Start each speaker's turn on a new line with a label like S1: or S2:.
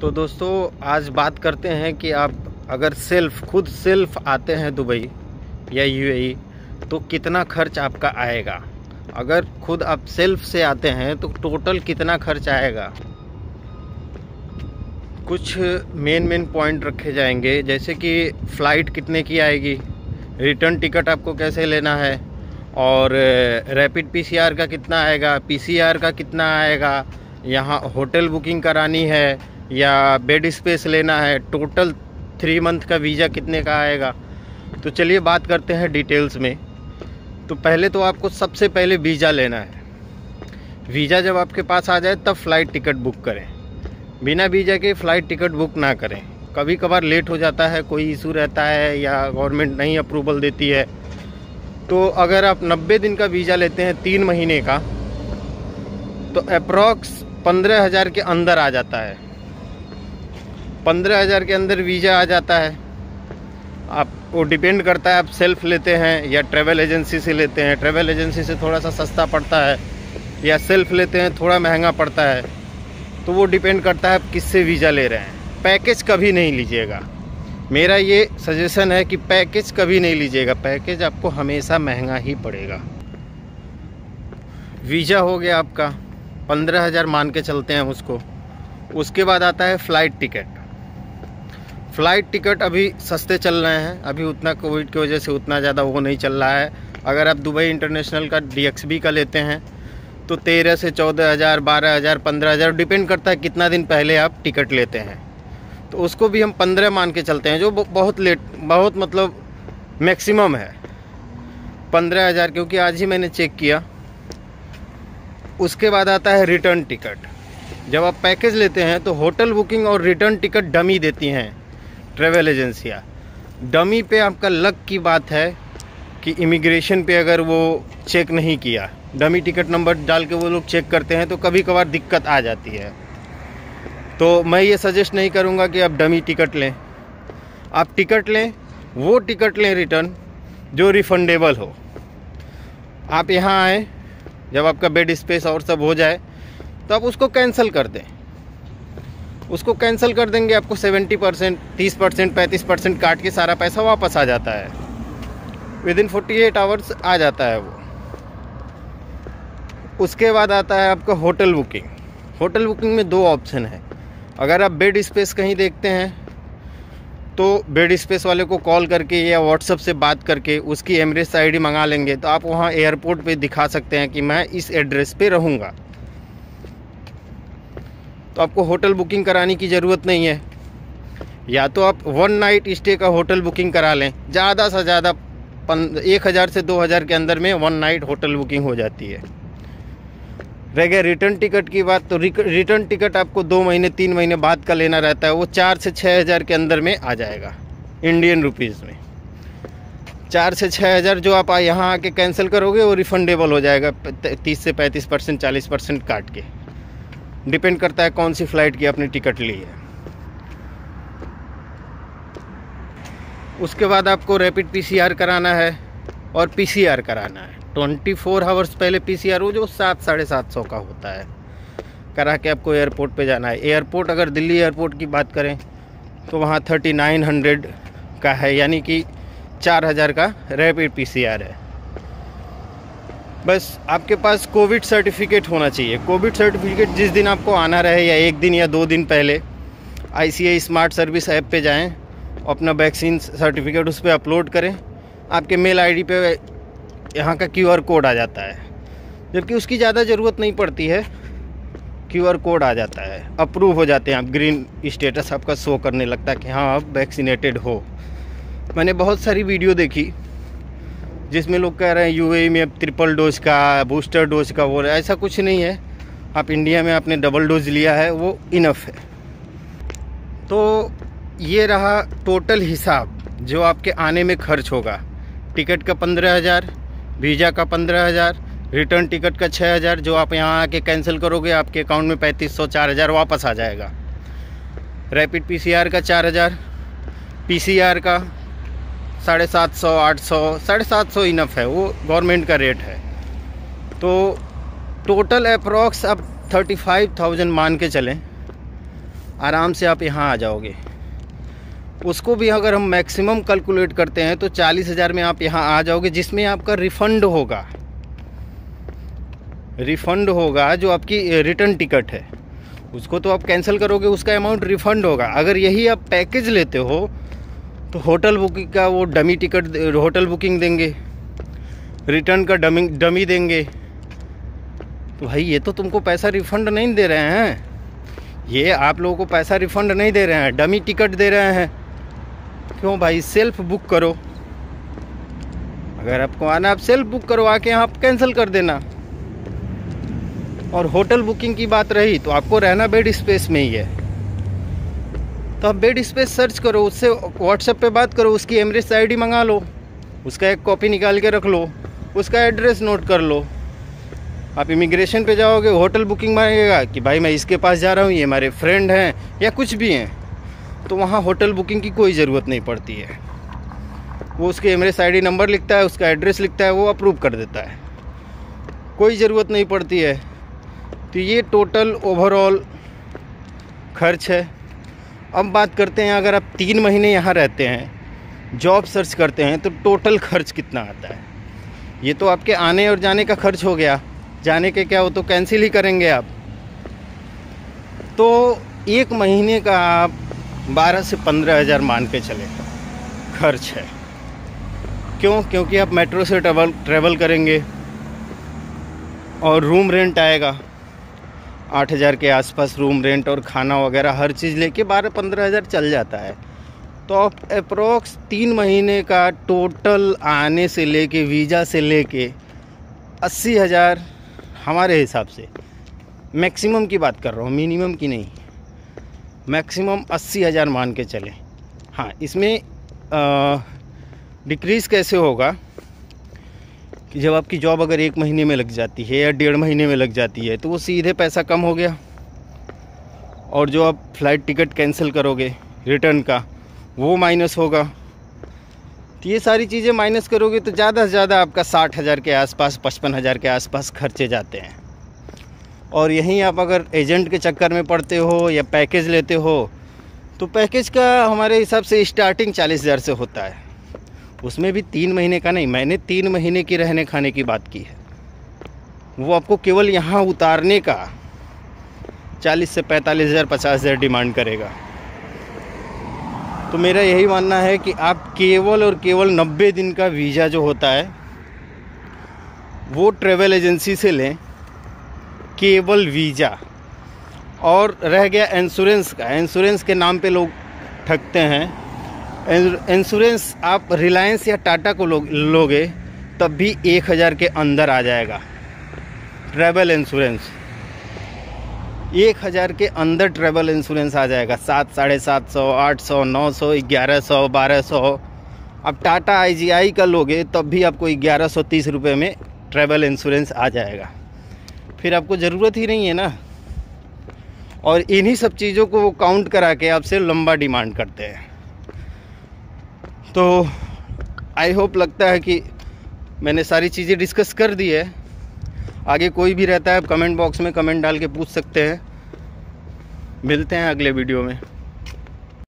S1: तो दोस्तों आज बात करते हैं कि आप अगर खुद सेल्फ आते हैं दुबई या यूएई तो कितना खर्च आपका आएगा। अगर खुद आप सेल्फ से आते हैं तो टोटल कितना खर्च आएगा। कुछ मेन पॉइंट रखे जाएंगे, जैसे कि फ़्लाइट कितने की आएगी, रिटर्न टिकट आपको कैसे लेना है, और रैपिड पीसीआर का कितना आएगा, पीसीआर का कितना आएगा, यहाँ होटल बुकिंग करानी है या बेड स्पेस लेना है, टोटल 3 मंथ का वीज़ा कितने का आएगा। तो चलिए बात करते हैं डिटेल्स में। तो पहले तो आपको सबसे पहले वीज़ा लेना है। वीज़ा जब आपके पास आ जाए तब फ़्लाइट टिकट बुक करें। बिना वीज़ा के फ़्लाइट टिकट बुक ना करें। कभी कभार लेट हो जाता है, कोई इशू रहता है या गवर्नमेंट नहीं अप्रूवल देती है। तो अगर आप 90 दिन का वीज़ा लेते हैं 3 महीने का तो अप्रॉक्स 15,000 के अंदर आ जाता है। 15,000 के अंदर वीज़ा आ जाता है। आप वो डिपेंड करता है आप सेल्फ लेते हैं या ट्रैवल एजेंसी से लेते हैं। ट्रैवल एजेंसी से थोड़ा सा सस्ता पड़ता है या सेल्फ लेते हैं थोड़ा महंगा पड़ता है। तो वो डिपेंड करता है आप किससे वीज़ा ले रहे हैं। पैकेज कभी नहीं लीजिएगा। मेरा ये सजेशन है कि पैकेज कभी नहीं लीजिएगा। पैकेज आपको हमेशा महंगा ही पड़ेगा। वीज़ा हो गया आपका 15,000 मान के चलते हैं उसको। उसके बाद आता है फ़्लाइट टिकट। फ़्लाइट टिकट अभी सस्ते चल रहे हैं, अभी उतना कोविड की वजह से उतना ज़्यादा वो नहीं चल रहा है। अगर आप दुबई इंटरनेशनल का DXB का लेते हैं तो 13 से 14,000, 12,000, 15,000 डिपेंड करता है कितना दिन पहले आप टिकट लेते हैं। तो उसको भी हम 15 मान के चलते हैं, जो बहुत मतलब मैक्सिमम है 15,000, क्योंकि आज ही मैंने चेक किया। उसके बाद आता है रिटर्न टिकट। जब आप पैकेज लेते हैं तो होटल बुकिंग और रिटर्न टिकट डमी देती हैं ट्रैवल एजेंसियाँ। डमी पे आपका लक की बात है कि इमिग्रेशन पे अगर वो चेक नहीं किया, डमी टिकट नंबर डाल के वो लोग चेक करते हैं तो कभी कभार दिक्कत आ जाती है। तो मैं ये सजेस्ट नहीं करूँगा कि आप डमी टिकट लें। आप टिकट लें, वो टिकट लें रिटर्न जो रिफंडेबल हो। आप यहाँ आएँ, जब आपका बेड स्पेस और सब हो जाए तो आप उसको कैंसिल कर दें। उसको कैंसिल कर देंगे, आपको 70%, 30%, 35% काट के सारा पैसा वापस आ जाता है। विदिन 48 आवर्स आ जाता है वो। उसके बाद आता है आपका होटल बुकिंग। होटल बुकिंग में 2 ऑप्शन है। अगर आप बेड स्पेस कहीं देखते हैं तो बेड स्पेस वाले को कॉल करके या व्हाट्सएप से बात करके उसकी एमरेट्स ID मंगा लेंगे तो आप वहाँ एयरपोर्ट पे दिखा सकते हैं कि मैं इस एड्रेस पे रहूँगा। तो आपको होटल बुकिंग कराने की ज़रूरत नहीं है। या तो आप 1 नाइट स्टे का होटल बुकिंग करा लें। ज़्यादा से ज़्यादा 1,000 से 2,000 के अंदर में 1 नाइट होटल बुकिंग हो जाती है। रह गया रिटर्न टिकट की बात, तो रिटर्न टिकट आपको 2 महीने 3 महीने बाद का लेना रहता है। वो 4 से 6,000 के अंदर में आ जाएगा इंडियन रुपीज़ में। 4 से 6,000 जो आप यहाँ आके कैंसिल करोगे वो रिफंडेबल हो जाएगा 30 से 35%, 40% काट के। डिपेंड करता है कौन सी फ़्लाइट की आपने टिकट ली है। उसके बाद आपको रैपिड पीसीआर कराना है और पीसीआर कराना है 24 आवर्स पहले। पीसीआर वो जो 700-750 का होता है, करा के आपको एयरपोर्ट पे जाना है। एयरपोर्ट अगर दिल्ली एयरपोर्ट की बात करें तो वहाँ 3900 का है, यानी कि 4,000 का रैपिड पीसीआर है। बस आपके पास कोविड सर्टिफिकेट होना चाहिए। कोविड सर्टिफिकेट जिस दिन आपको आना रहे या 1 दिन या 2 दिन पहले ICAI स्मार्ट सर्विस ऐप पे जाएं, अपना वैक्सीन सर्टिफिकेट उस पर अपलोड करें। आपके मेल ID पे यहाँ का QR कोड आ जाता है, जबकि उसकी ज़्यादा ज़रूरत नहीं पड़ती है। QR कोड आ जाता है, अप्रूव हो जाते हैं आप। ग्रीन स्टेटस आपका शो करने लगता है कि हाँ आप वैक्सीनेटेड हो। मैंने बहुत सारी वीडियो देखी जिसमें लोग कह रहे हैं UAE में अब 3 डोज का, बूस्टर डोज का, वो ऐसा कुछ नहीं है। आप इंडिया में आपने डबल डोज लिया है, वो इनफ है। तो ये रहा टोटल हिसाब जो आपके आने में खर्च होगा। टिकट का 15,000, वीज़ा का 15,000, रिटर्न टिकट का 6,000। जो आप यहाँ आके कैंसिल करोगे आपके अकाउंट में 3,500, 4,000 वापस आ जाएगा। रैपिड पीसीआर का 4,000, पीसीआर का 750, 800, 750 इनफ है, वो गवर्नमेंट का रेट है। तो टोटल अप्रॉक्स आप 35,000 मान के चलें। आराम से आप यहाँ आ जाओगे। उसको भी अगर हम मैक्सिमम कैलकुलेट करते हैं तो 40,000 में आप यहाँ आ जाओगे, जिसमें आपका रिफ़ंड होगा जो आपकी रिटर्न टिकट है उसको तो आप कैंसिल करोगे, उसका अमाउंट रिफ़ंड होगा। अगर यही आप पैकेज लेते हो तो होटल बुकिंग का वो डमी टिकट, होटल बुकिंग देंगे, रिटर्न का डमी देंगे। तो भाई ये तो तुमको पैसा रिफ़ंड नहीं दे रहे हैं, ये आप लोगों को पैसा रिफ़ंड नहीं दे रहे हैं, डमी टिकट दे रहे हैं। क्यों भाई, सेल्फ बुक करो। अगर आपको आना आप सेल्फ बुक करो, आके यहाँ आप कैंसिल कर देना। और होटल बुकिंग की बात रही तो आपको रहना बेड स्पेस में ही है, तो आप बेड स्पेस सर्च करो, उससे व्हाट्सएप पे बात करो, उसकी एमरेट्स आईडी मंगा लो, उसका एक कॉपी निकाल के रख लो, उसका एड्रेस नोट कर लो। आप इमिग्रेशन पे जाओगे, होटल बुकिंग मांगेगा कि भाई मैं इसके पास जा रहा हूँ, ये हमारे फ्रेंड हैं या कुछ भी हैं, तो वहाँ होटल बुकिंग की कोई ज़रूरत नहीं पड़ती है। वो उसके एमरेट्स आईडी नंबर लिखता है, उसका एड्रेस लिखता है, वो अप्रूव कर देता है, कोई ज़रूरत नहीं पड़ती है। तो ये टोटल ओवरऑल खर्च है। अब बात करते हैं, अगर आप 3 महीने यहाँ रहते हैं, जॉब सर्च करते हैं, तो टोटल खर्च कितना आता है। ये तो आपके आने और जाने का खर्च हो गया, जाने के क्या, वो तो कैंसिल ही करेंगे आप। तो 1 महीने का आप 12 से 15,000 मान के चले खर्च है। क्यों? क्योंकि आप मेट्रो से ट्रैवल करेंगे और रूम रेंट आएगा 8,000 के आसपास, रूम रेंट और खाना वगैरह हर चीज़ लेके 12-15,000 चल जाता है। तो आप अप्रोक्स 3 महीने का टोटल आने से लेके, वीज़ा से लेके 80,000 हमारे हिसाब से, मैक्सिमम की बात कर रहा हूँ, मिनिमम की नहीं, मैक्सिमम 80,000 मान के चलें। हाँ, इसमें डिक्रीज़ कैसे होगा कि जब आपकी जॉब अगर 1 महीने में लग जाती है या 1.5 महीने में लग जाती है तो वो सीधे पैसा कम हो गया, और जो आप फ्लाइट टिकट कैंसिल करोगे रिटर्न का वो माइनस होगा। तो ये सारी चीज़ें माइनस करोगे तो ज़्यादा से ज़्यादा आपका 60,000 के आसपास, 55,000 के आसपास खर्चे जाते हैं। और यहीं आप अगर एजेंट के चक्कर में पड़ते हो या पैकेज लेते हो तो पैकेज का हमारे हिसाब से स्टार्टिंग 40,000 से होता है, उसमें भी 3 महीने का नहीं। मैंने 3 महीने की रहने खाने की बात की है, वो आपको केवल यहाँ उतारने का 40 से 45,000, 50,000 डिमांड करेगा। तो मेरा यही मानना है कि आप केवल और केवल 90 दिन का वीज़ा जो होता है वो ट्रैवल एजेंसी से लें, केवल वीज़ा। और रह गया इंश्योरेंस का, इंश्योरेंस के नाम पे लोग ठगते हैं। इंश्योरेंस आप रिलायंस या टाटा को लोगे तब भी 1,000 के अंदर आ जाएगा। ट्रैवल इंश्योरेंस 1,000 के अंदर ट्रैवल इंश्योरेंस आ जाएगा। 700, 750, 800, 900, 1100, 1200। अब टाटा IGI का लोगे तब भी आपको 1130 रुपये में ट्रैवल इंश्योरेंस आ जाएगा। फिर आपको ज़रूरत ही नहीं है ना। और इन्हीं सब चीज़ों को वो काउंट करा के आपसे लंबा डिमांड करते हैं। तो आई होप, लगता है कि मैंने सारी चीज़ें डिस्कस कर दी है। आगे कोई भी रहता है आप कमेंट बॉक्स में कमेंट डाल के पूछ सकते हैं। मिलते हैं अगले वीडियो में।